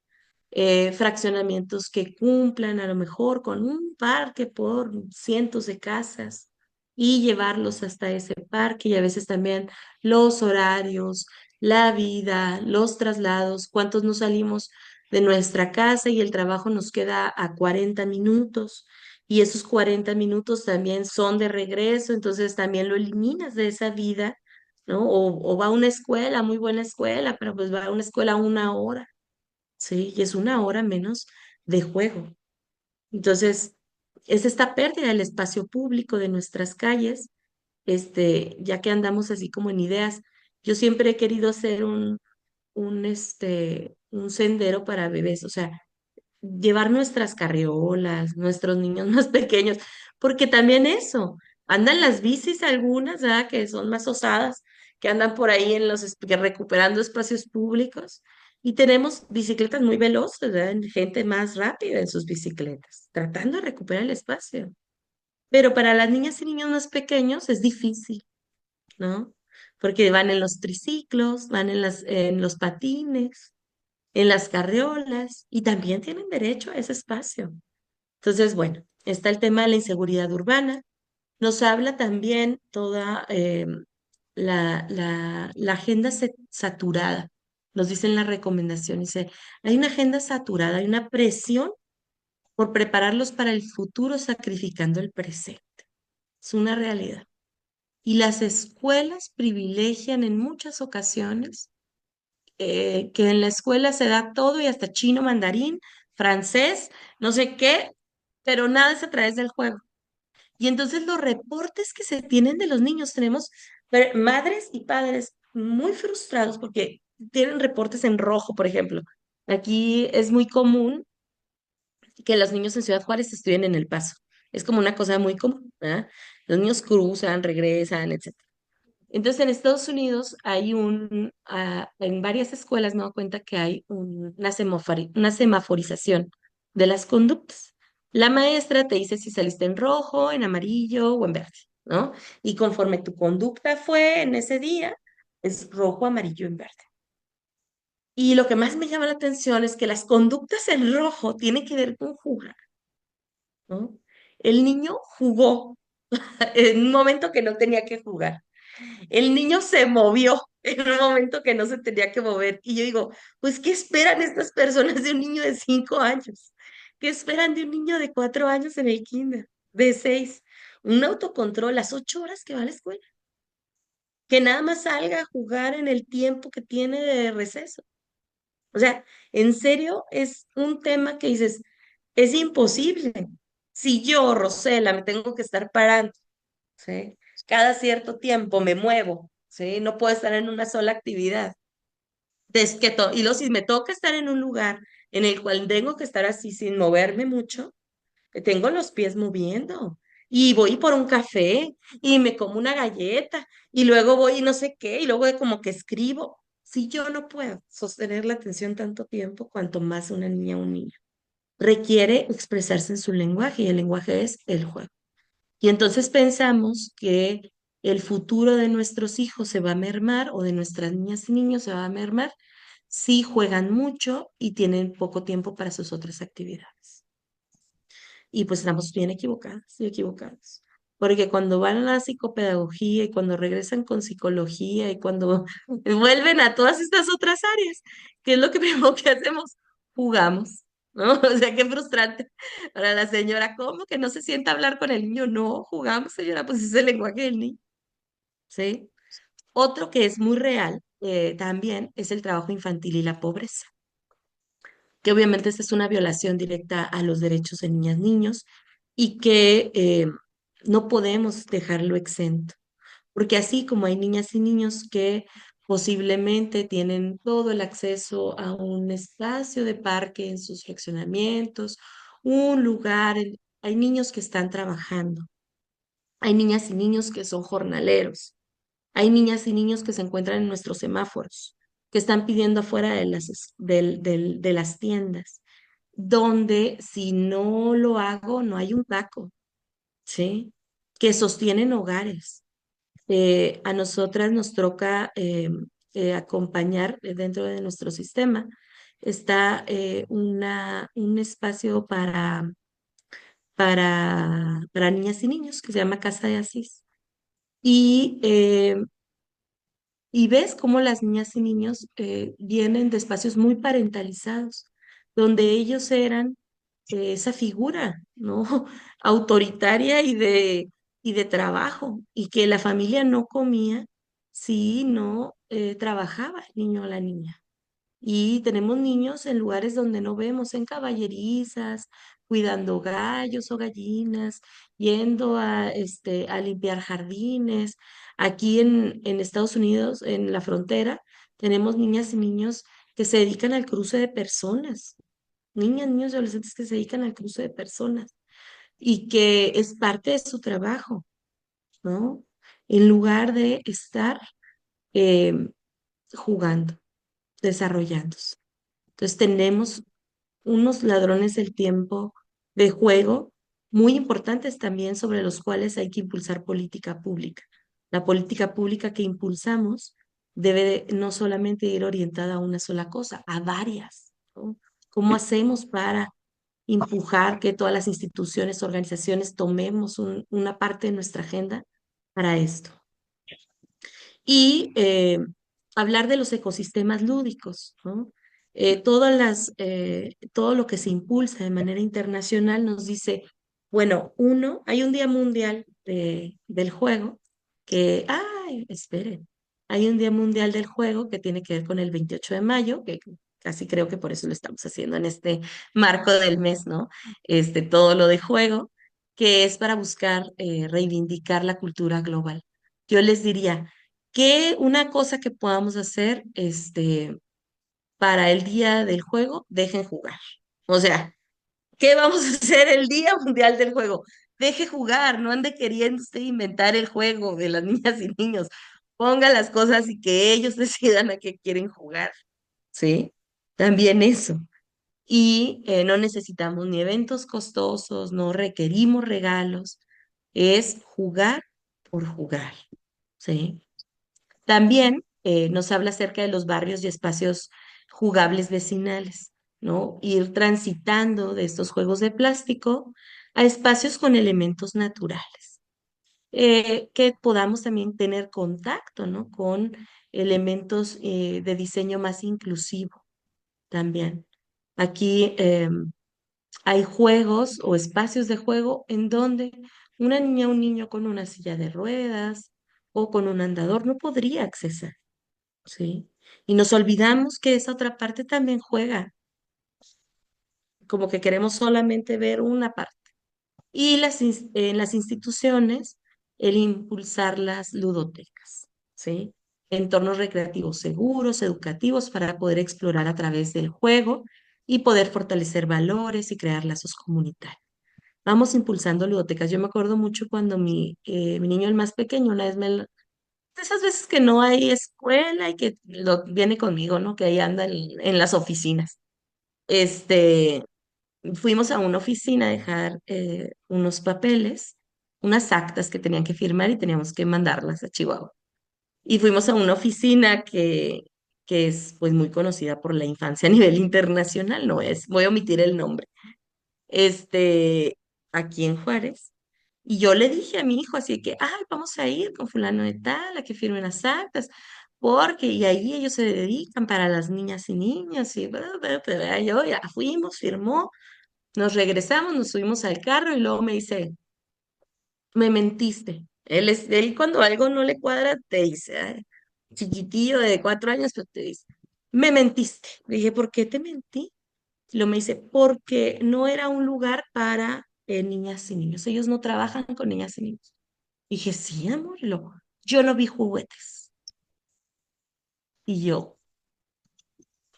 fraccionamientos que cumplan a lo mejor con un parque por cientos de casas y llevarlos hasta ese parque y a veces también los horarios, la vida, los traslados, cuántos nos salimos de nuestra casa y el trabajo nos queda a 40 minutos y esos 40 minutos también son de regreso, entonces también lo eliminas de esa vida, ¿no? O va a una escuela, muy buena escuela, pero pues va a una escuela 1 hora. Sí, y es 1 hora menos de juego. Entonces, es esta pérdida del espacio público de nuestras calles, ya que andamos así como en ideas. Yo siempre he querido hacer un sendero para bebés, o sea, llevar nuestras carriolas, nuestros niños más pequeños, porque también eso, andan las bicis algunas, ¿verdad? Que son más osadas, que andan por ahí en que recuperando espacios públicos, y tenemos bicicletas muy veloces, ¿verdad? Gente más rápida en sus bicicletas, tratando de recuperar el espacio. Pero para las niñas y niños más pequeños es difícil, ¿no? Porque van en los triciclos, van en los patines, en las carriolas y también tienen derecho a ese espacio. Entonces, bueno, está el tema de la inseguridad urbana. Nos habla también toda la agenda saturada. Nos dicen la recomendación, dice, hay una agenda saturada, hay una presión por prepararlos para el futuro sacrificando el presente. Es una realidad. Y las escuelas privilegian en muchas ocasiones que en la escuela se da todo y hasta chino, mandarín, francés, no sé qué, pero nada es a través del juego. Y entonces los reportes que se tienen de los niños, tenemos madres y padres muy frustrados porque tienen reportes en rojo, por ejemplo. Aquí es muy común que los niños en Ciudad Juárez estudien en El Paso. Es como una cosa muy común, ¿verdad? Los niños cruzan, regresan, etcétera. Entonces, en Estados Unidos hay en varias escuelas me doy cuenta que hay una semaforización de las conductas. La maestra te dice si saliste en rojo, en amarillo o en verde, ¿no? Y conforme tu conducta fue en ese día, es rojo, amarillo, en verde. Y lo que más me llama la atención es que las conductas en rojo tienen que ver con jugar, ¿no? El niño jugó en un momento que no tenía que jugar. El niño se movió en un momento que no se tenía que mover. Y yo digo, pues, ¿qué esperan estas personas de un niño de 5 años? ¿Qué esperan de un niño de 4 años en el kinder? De 6. Un autocontrol, las 8 horas que va a la escuela. Que nada más salga a jugar en el tiempo que tiene de receso. O sea, en serio, es un tema que dices, es imposible. Si yo, Rosela, me tengo que estar parando, ¿sí? Cada cierto tiempo me muevo, ¿sí? No puedo estar en una sola actividad. Y luego si me toca estar en un lugar en el cual tengo que estar así sin moverme mucho, tengo los pies moviendo. Y voy por un café y me como una galleta y luego voy y no sé qué y luego como que escribo. Si yo no puedo sostener la atención tanto tiempo, cuanto más una niña o un niño. Requiere expresarse en su lenguaje y el lenguaje es el juego. Y entonces pensamos que el futuro de nuestros hijos se va a mermar o de nuestras niñas y niños se va a mermar si juegan mucho y tienen poco tiempo para sus otras actividades. Y pues estamos bien equivocadas y equivocados. Porque cuando van a la psicopedagogía y cuando regresan con psicología y cuando vuelven a todas estas otras áreas, ¿qué es lo que primero que hacemos? Jugamos, ¿no? O sea, qué frustrante para la señora. ¿Cómo que no se sienta a hablar con el niño? No, jugamos, señora, pues es el lenguaje del niño, ¿sí? Otro que es muy real también es el trabajo infantil y la pobreza, que obviamente esta es una violación directa a los derechos de niñas, niños y que no podemos dejarlo exento, porque así como hay niñas y niños que posiblemente tienen todo el acceso a un espacio de parque en sus fraccionamientos, un lugar, hay niños que están trabajando, hay niñas y niños que son jornaleros, hay niñas y niños que se encuentran en nuestros semáforos, que están pidiendo afuera de las tiendas, donde si no lo hago, no hay un taco, ¿sí? Que sostienen hogares. A nosotras nos toca acompañar dentro de nuestro sistema. Está un espacio para niñas y niños que se llama Casa de Asís. Y Y ves cómo las niñas y niños vienen de espacios muy parentalizados, donde ellos eran esa figura, ¿no? Autoritaria y de trabajo, y que la familia no comía si no trabajaba el niño o la niña. Y tenemos niños en lugares donde no vemos, en caballerizas, cuidando gallos o gallinas, yendo a limpiar jardines. Aquí en Estados Unidos, en la frontera, tenemos niñas y niños que se dedican al cruce de personas, niñas, niños y adolescentes que se dedican al cruce de personas y que es parte de su trabajo, ¿no? En lugar de estar eh, jugando, desarrollándose. Entonces tenemos unos ladrones del tiempo de juego muy importantes también sobre los cuales hay que impulsar política pública. La política pública que impulsamos debe no solamente ir orientada a una sola cosa, a varias, ¿no? ¿Cómo hacemos para empujar que todas las instituciones, organizaciones tomemos una parte de nuestra agenda para esto? Y hablar de los ecosistemas lúdicos, ¿no? Todo lo que se impulsa de manera internacional nos dice, bueno, hay un Día Mundial del Juego esperen, hay un Día Mundial del Juego que tiene que ver con el 28 de mayo, que casi creo que por eso lo estamos haciendo en este marco del mes, ¿no? Todo lo de juego, que es para buscar reivindicar la cultura global. Yo les diría, que una cosa que podamos hacer, para el día del juego, dejen jugar. O sea, ¿qué vamos a hacer el Día Mundial del Juego? Deje jugar, no ande queriendo usted inventar el juego de las niñas y niños. Ponga las cosas y que ellos decidan a qué quieren jugar, ¿sí? También eso. Y no necesitamos ni eventos costosos, no requerimos regalos, es jugar por jugar, ¿sí? También nos habla acerca de los barrios y espacios jugables vecinales, ¿no? Ir transitando de estos juegos de plástico a espacios con elementos naturales, que podamos también tener contacto, ¿no? Con elementos de diseño más inclusivo también. Aquí hay juegos o espacios de juego en donde una niña o un niño con una silla de ruedas o con un andador no podría accesar. Sí. Y nos olvidamos que esa otra parte también juega, como que queremos solamente ver una parte. Y en las instituciones, el impulsar las ludotecas, ¿sí? Entornos recreativos seguros, educativos, para poder explorar a través del juego y poder fortalecer valores y crear lazos comunitarios. Vamos impulsando ludotecas. Yo me acuerdo mucho cuando mi niño, el más pequeño, una vez de esas veces que no hay escuela y que viene conmigo, ¿no? Que ahí anda en las oficinas. Este, Fuimos a una oficina a dejar unos papeles, unas actas que tenían que firmar y teníamos que mandarlas a Chihuahua. Y fuimos a una oficina que es pues muy conocida por la infancia a nivel internacional, no es, voy a omitir el nombre, este, aquí en Juárez. Y yo le dije a mi hijo así que, ay, vamos a ir con fulano de tal, a que firmen las actas, porque, y ahí ellos se dedican para las niñas y niños, y yo ya fuimos, firmó, nos regresamos, nos subimos al carro y luego me dice, me mentiste. Él cuando algo no le cuadra, te dice, "Ay, chiquitillo de 4 años, pero te dice, me mentiste". Le dije, ¿por qué te mentí? Lo me dice, porque no era un lugar para niñas y niños. Ellos no trabajan con niñas y niños. Dije, sí, amor, yo no vi juguetes. Y yo,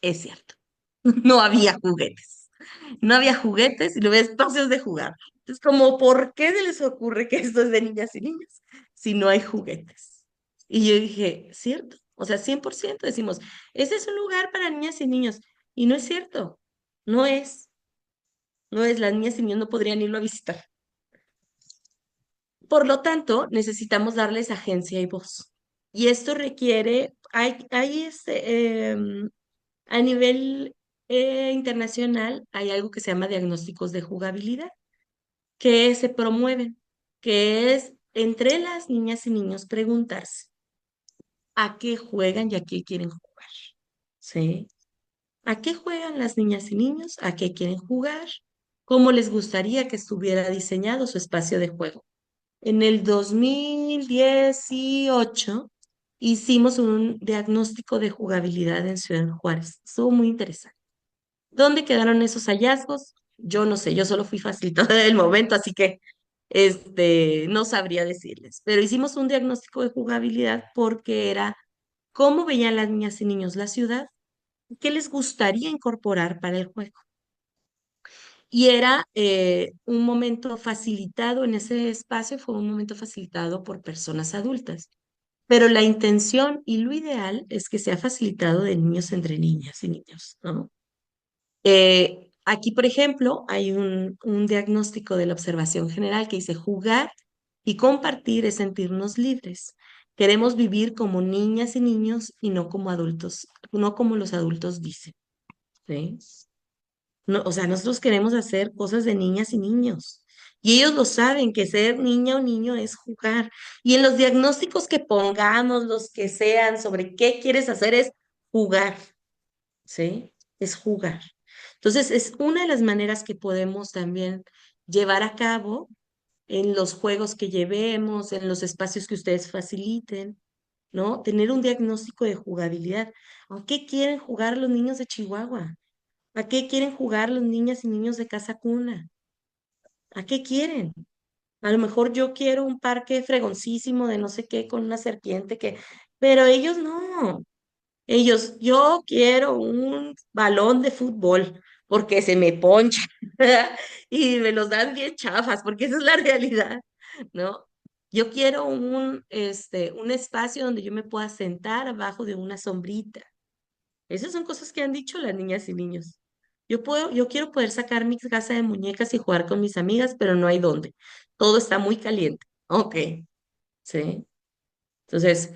es cierto, no había juguetes. No había juguetes y no había espacios de jugar. Entonces, como, ¿por qué se les ocurre que esto es de niñas y niños si no hay juguetes? Y yo dije, cierto, o sea, 100% decimos, ese es un lugar para niñas y niños. Y no es cierto, no es. No es, las niñas y niños no podrían irlo a visitar. Por lo tanto, necesitamos darles agencia y voz. Y esto requiere, a nivel internacional, hay algo que se llama diagnósticos de jugabilidad, que se promueven, que es entre las niñas y niños preguntarse a qué juegan y a qué quieren jugar. ¿Sí? ¿A qué juegan las niñas y niños? ¿A qué quieren jugar? ¿Cómo les gustaría que estuviera diseñado su espacio de juego? En el 2018 hicimos un diagnóstico de jugabilidad en Ciudad Juárez. Estuvo muy interesante. ¿Dónde quedaron esos hallazgos? Yo no sé, yo solo fui facilitadora del momento, así que no sabría decirles. Pero hicimos un diagnóstico de jugabilidad porque era cómo veían las niñas y niños la ciudad, qué les gustaría incorporar para el juego. Y era un momento facilitado en ese espacio, fue un momento facilitado por personas adultas. Pero la intención y lo ideal es que sea facilitado de niños entre niñas y niños, ¿no? Aquí, por ejemplo, hay un diagnóstico de la observación general que dice jugar y compartir es sentirnos libres. Queremos vivir como niñas y niños y no como adultos, no como los adultos dicen, ¿sí? No, o sea, nosotros queremos hacer cosas de niñas y niños. Y ellos lo saben, que ser niña o niño es jugar. Y en los diagnósticos que pongamos, los que sean, sobre qué quieres hacer, es jugar, ¿sí? Es jugar. Entonces, es una de las maneras que podemos también llevar a cabo en los juegos que llevemos, en los espacios que ustedes faciliten, ¿no? Tener un diagnóstico de jugabilidad. ¿A qué quieren jugar los niños de Chihuahua? ¿A qué quieren jugar los niñas y niños de Casa Cuna? ¿A qué quieren? A lo mejor yo quiero un parque fregoncísimo de no sé qué con una serpiente que, pero ellos no. Ellos, yo quiero un balón de fútbol porque se me poncha y me los dan bien chafas porque esa es la realidad, ¿no? Yo quiero un espacio donde yo me pueda sentar abajo de una sombrita. Esas son cosas que han dicho las niñas y niños. Yo quiero poder sacar mi casa de muñecas y jugar con mis amigas, pero no hay dónde. Todo está muy caliente. Ok, sí. Entonces,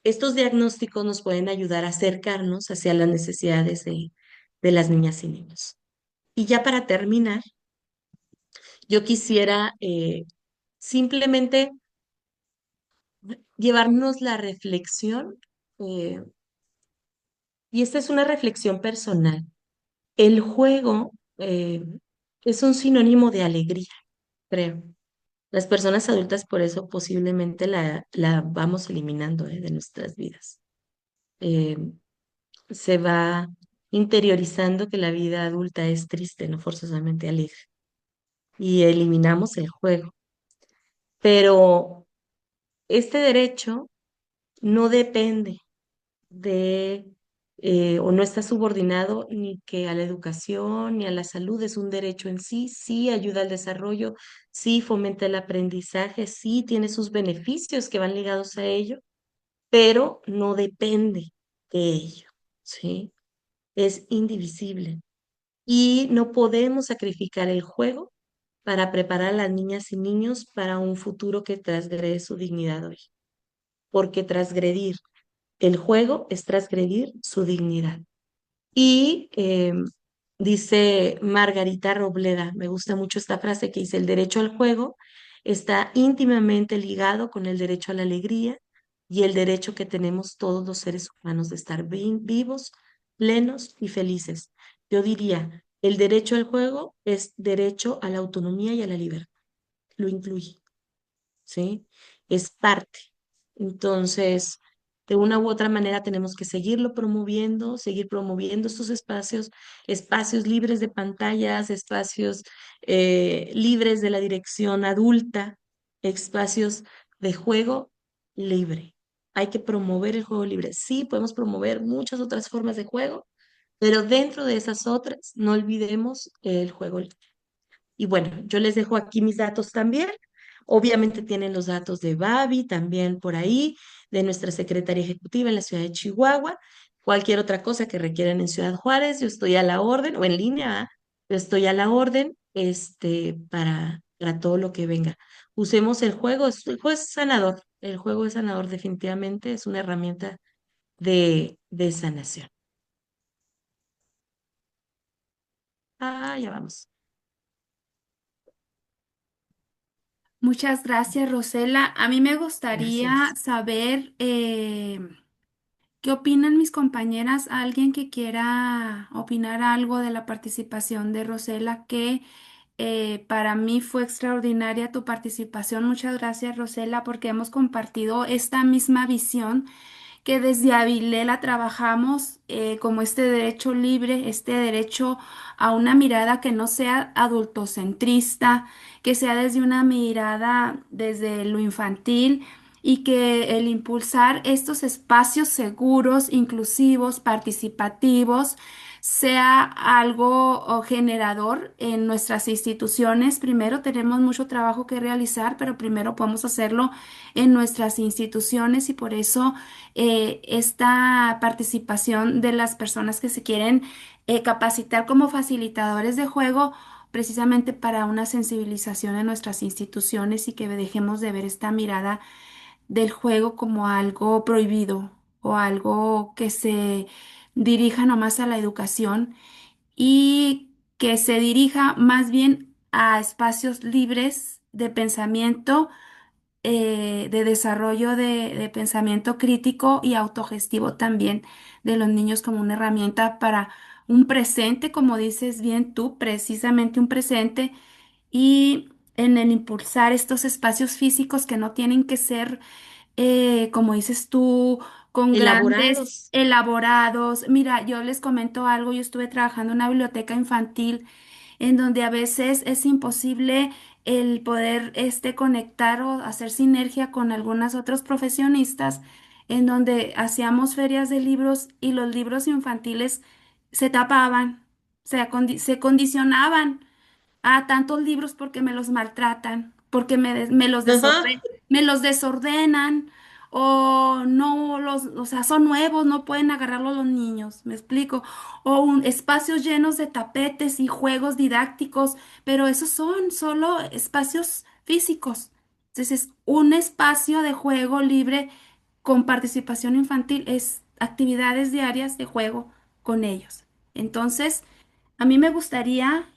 estos diagnósticos nos pueden ayudar a acercarnos hacia las necesidades de las niñas y niños. Y ya para terminar, yo quisiera simplemente llevarnos la reflexión, eh, y esta es una reflexión personal. El juego es un sinónimo de alegría, creo. Las personas adultas por eso posiblemente la vamos eliminando de nuestras vidas. Eh, Se va interiorizando que la vida adulta es triste, no forzosamente alegre, y eliminamos el juego. Pero este derecho no depende de, o no está subordinado ni que a la educación ni a la salud, es un derecho en sí, sí ayuda al desarrollo, sí fomenta el aprendizaje, sí tiene sus beneficios que van ligados a ello, pero no depende de ello, ¿sí? Es indivisible. Y no podemos sacrificar el juego para preparar a las niñas y niños para un futuro que transgrede su dignidad hoy, porque transgredir el juego es transgredir su dignidad. Y dice Margarita Robleda, me gusta mucho esta frase que dice, el derecho al juego está íntimamente ligado con el derecho a la alegría y el derecho que tenemos todos los seres humanos de estar vivos, plenos y felices. Yo diría, el derecho al juego es derecho a la autonomía y a la libertad, lo incluye. ¿Sí? Es parte. Entonces, de una u otra manera tenemos que seguirlo promoviendo, seguir promoviendo estos espacios, espacios libres de pantallas, espacios libres de la dirección adulta, espacios de juego libre. Hay que promover el juego libre. Sí, podemos promover muchas otras formas de juego, pero dentro de esas otras, no olvidemos el juego libre. Y bueno, yo les dejo aquí mis datos también. Obviamente tienen los datos de Babi también por ahí, de nuestra secretaria ejecutiva en la ciudad de Chihuahua. Cualquier otra cosa que requieran en Ciudad Juárez, yo estoy a la orden, o en línea, ¿ah? Yo estoy a la orden, para todo lo que venga. Usemos el juego, el juego es sanador, el juego es sanador definitivamente, es una herramienta de sanación. Ah, ya vamos. Muchas gracias, Rosela. A mí me gustaría Gracias. saber qué opinan mis compañeras, alguien que quiera opinar algo de la participación de Rosela, que para mí fue extraordinaria tu participación. Muchas gracias, Rosela, porque hemos compartido esta misma visión que desde Avilé la trabajamos como este derecho libre, este derecho a una mirada que no sea adultocentrista, que sea desde una mirada desde lo infantil, y que el impulsar estos espacios seguros, inclusivos, participativos, sea algo generador en nuestras instituciones. Primero tenemos mucho trabajo que realizar, pero primero podemos hacerlo en nuestras instituciones y por eso esta participación de las personas que se quieren capacitar como facilitadores de juego precisamente para una sensibilización en nuestras instituciones y que dejemos de ver esta mirada del juego como algo prohibido o algo que se dirija nomás a la educación y que se dirija más bien a espacios libres de pensamiento, de desarrollo de pensamiento crítico y autogestivo también de los niños como una herramienta para un presente, como dices bien tú, precisamente un presente y en el impulsar estos espacios físicos que no tienen que ser como dices tú, con grandes Elaborados. elaborados. Mira, yo les comento algo, yo estuve trabajando en una biblioteca infantil en donde a veces es imposible el poder conectar o hacer sinergia con algunas otros profesionistas, en donde hacíamos ferias de libros y los libros infantiles se tapaban, se condicionaban a tantos libros porque me los maltratan, porque Ajá. me los desordenan o no los, o sea, son nuevos, no pueden agarrarlos los niños, me explico, o espacios llenos de tapetes y juegos didácticos, pero esos son solo espacios físicos. Entonces, un espacio de juego libre con participación infantil es actividades diarias de juego con ellos. Entonces, a mí me gustaría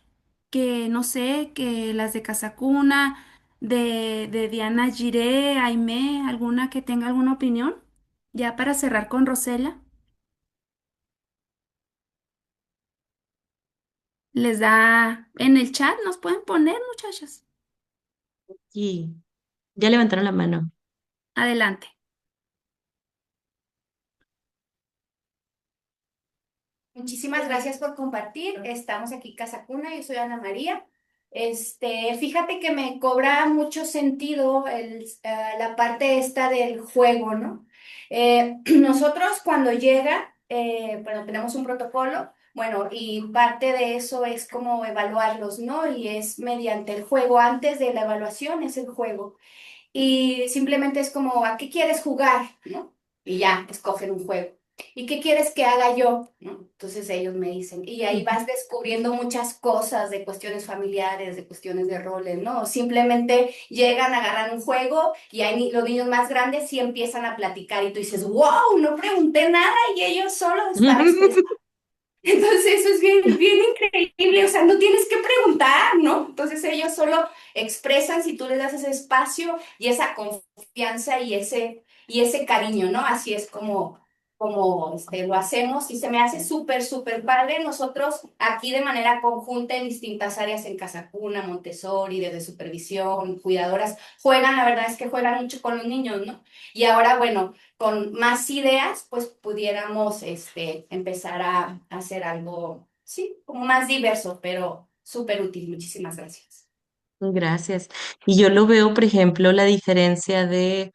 que, no sé, que las de Casacuna, de Diana Giré, Aimé, alguna que tenga alguna opinión, ya para cerrar con Rosela, les da en el chat, nos pueden poner, muchachas. Y ya levantaron la mano. Adelante. Muchísimas gracias por compartir. Estamos aquí Casa Cuna, yo soy Ana María. Fíjate que me cobra mucho sentido la parte esta del juego, ¿no? Nosotros cuando llega, bueno, tenemos un protocolo, bueno, y parte de eso es como evaluarlos, ¿no? Y es mediante el juego, antes de la evaluación es el juego. Y simplemente es como, ¿a qué quieres jugar? ¿No? Y ya, escogen un juego. ¿Y qué quieres que haga yo? ¿No? Entonces ellos me dicen, y ahí Ujú. vas descubriendo muchas cosas de cuestiones familiares, de cuestiones de roles, ¿no? Simplemente llegan, agarran un juego y ahí los niños más grandes sí empiezan a platicar y tú dices, wow, no pregunté nada y ellos solos para expresar. Entonces eso es bien, bien increíble, o sea, no tienes que preguntar, ¿no? Entonces ellos solo expresan si tú les das ese espacio y esa confianza y ese cariño, ¿no? Así es como lo hacemos y se me hace súper, súper padre. Nosotros aquí de manera conjunta en distintas áreas en Casa Cuna, Montessori, desde supervisión, cuidadoras, juegan, la verdad es que juegan mucho con los niños, ¿no? Y ahora, bueno, con más ideas, pues pudiéramos empezar a hacer algo, sí, como más diverso, pero súper útil. Muchísimas gracias. Gracias. Y yo lo veo, por ejemplo, la diferencia de,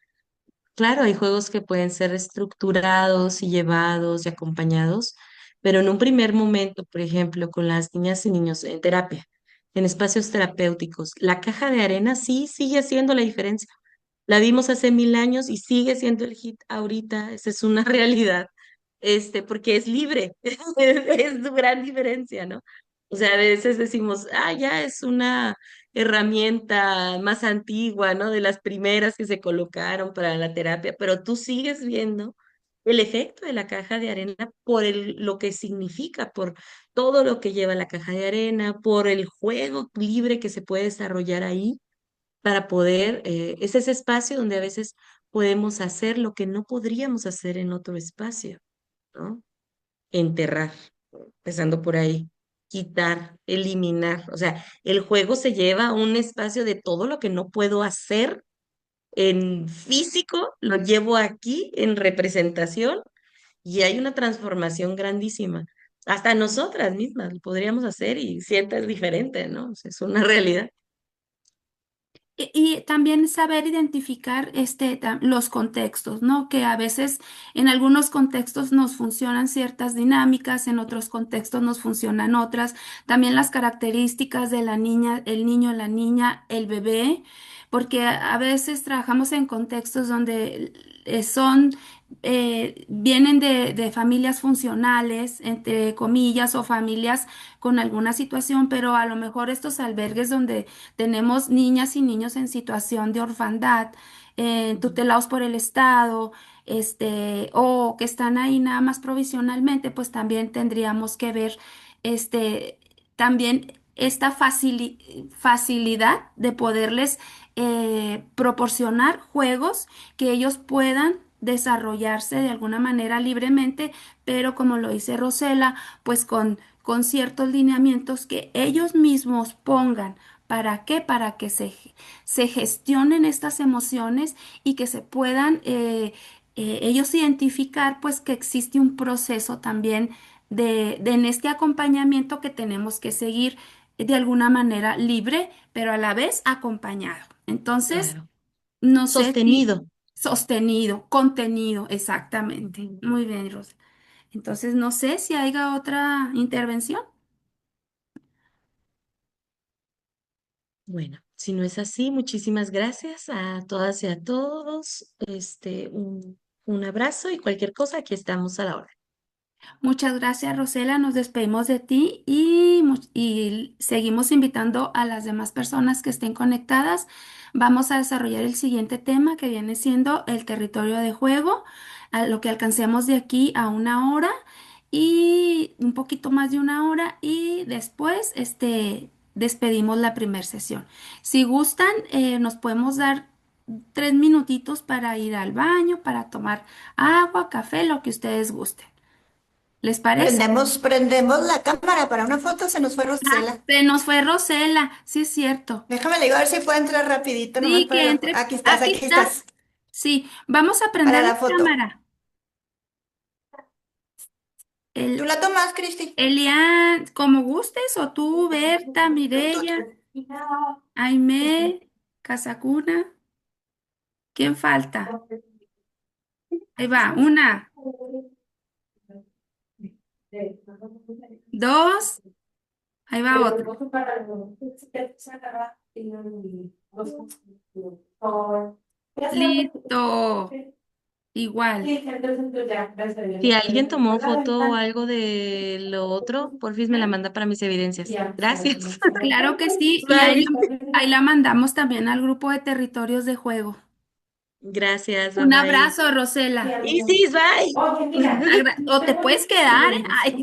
claro, hay juegos que pueden ser estructurados y llevados y acompañados, pero en un primer momento, por ejemplo, con las niñas y niños en terapia, en espacios terapéuticos, la caja de arena sí sigue haciendo la diferencia. La vimos hace 1000 años y sigue siendo el hit ahorita, esa es una realidad, porque es libre, es su gran diferencia, ¿no? O sea, a veces decimos, ah, ya es una herramienta más antigua, ¿no? De las primeras que se colocaron para la terapia, pero tú sigues viendo el efecto de la caja de arena por lo que significa, por todo lo que lleva la caja de arena, por el juego libre que se puede desarrollar ahí para poder, es ese espacio donde a veces podemos hacer lo que no podríamos hacer en otro espacio, ¿no? Enterrar, empezando por ahí, quitar, eliminar. O sea, el juego se lleva a un espacio de todo lo que no puedo hacer en físico, lo llevo aquí en representación y hay una transformación grandísima. Hasta nosotras mismas lo podríamos hacer y sientas diferente, ¿no? O sea, es una realidad. Y también saber identificar los contextos, ¿no? Que a veces en algunos contextos nos funcionan ciertas dinámicas, en otros contextos nos funcionan otras. También las características de la niña, el niño, la niña, el bebé, porque a veces trabajamos en contextos donde vienen de familias funcionales, entre comillas, o familias con alguna situación, pero a lo mejor estos albergues donde tenemos niñas y niños en situación de orfandad, Ujú. tutelados por el Estado, o que están ahí nada más provisionalmente, pues también tendríamos que ver, este, también esta facilidad de poderles proporcionar juegos que ellos puedan desarrollarse de alguna manera libremente, pero como lo dice Rosela, pues con ciertos lineamientos que ellos mismos pongan. ¿Para qué? Para que se gestionen estas emociones y que se puedan ellos identificar pues que existe un proceso también en este acompañamiento que tenemos que seguir de alguna manera libre, pero a la vez acompañado. Entonces, Claro. no sé si Sostenido. sostenido, contenido, exactamente. Ujú. Muy bien, Rosa. Entonces, no sé si haya otra intervención. Bueno, si no es así, muchísimas gracias a todas y a todos. Un abrazo y cualquier cosa, aquí estamos a la hora. Muchas gracias, Rosela. Nos despedimos de ti y seguimos invitando a las demás personas que estén conectadas. Vamos a desarrollar el siguiente tema que viene siendo el territorio de juego, a lo que alcancemos de aquí a 1 hora y un poquito más de 1 hora y después despedimos la primera sesión. Si gustan, nos podemos dar 3 minutitos para ir al baño, para tomar agua, café, lo que ustedes gusten. ¿Les parece? Prendemos la cámara para una foto, se nos fue Ah, Rosela. se nos fue Rosela, sí es cierto. Déjame le digo a ver si puede entrar rapidito nomás Sí, para que la entre. Aquí estás, Aquí aquí está. estás. Sí, vamos a Para prender la la foto. cámara. ¿Tú El, la tomas, Cristi? Elian, como gustes, o tú, Berta, Tú. Mireya, Aimee, Casacuna. ¿Quién falta? Ahí va, una, dos, ahí va otra. Listo, igual. Si alguien tomó foto o algo de lo otro, porfis me la manda para mis evidencias. Gracias. Claro que sí, y Bye. ahí la mandamos también al grupo de territorios de juego. Gracias, bye Un bye. abrazo, Rosela. Isis, bye. O te puedes quedar, ¿eh? Ay,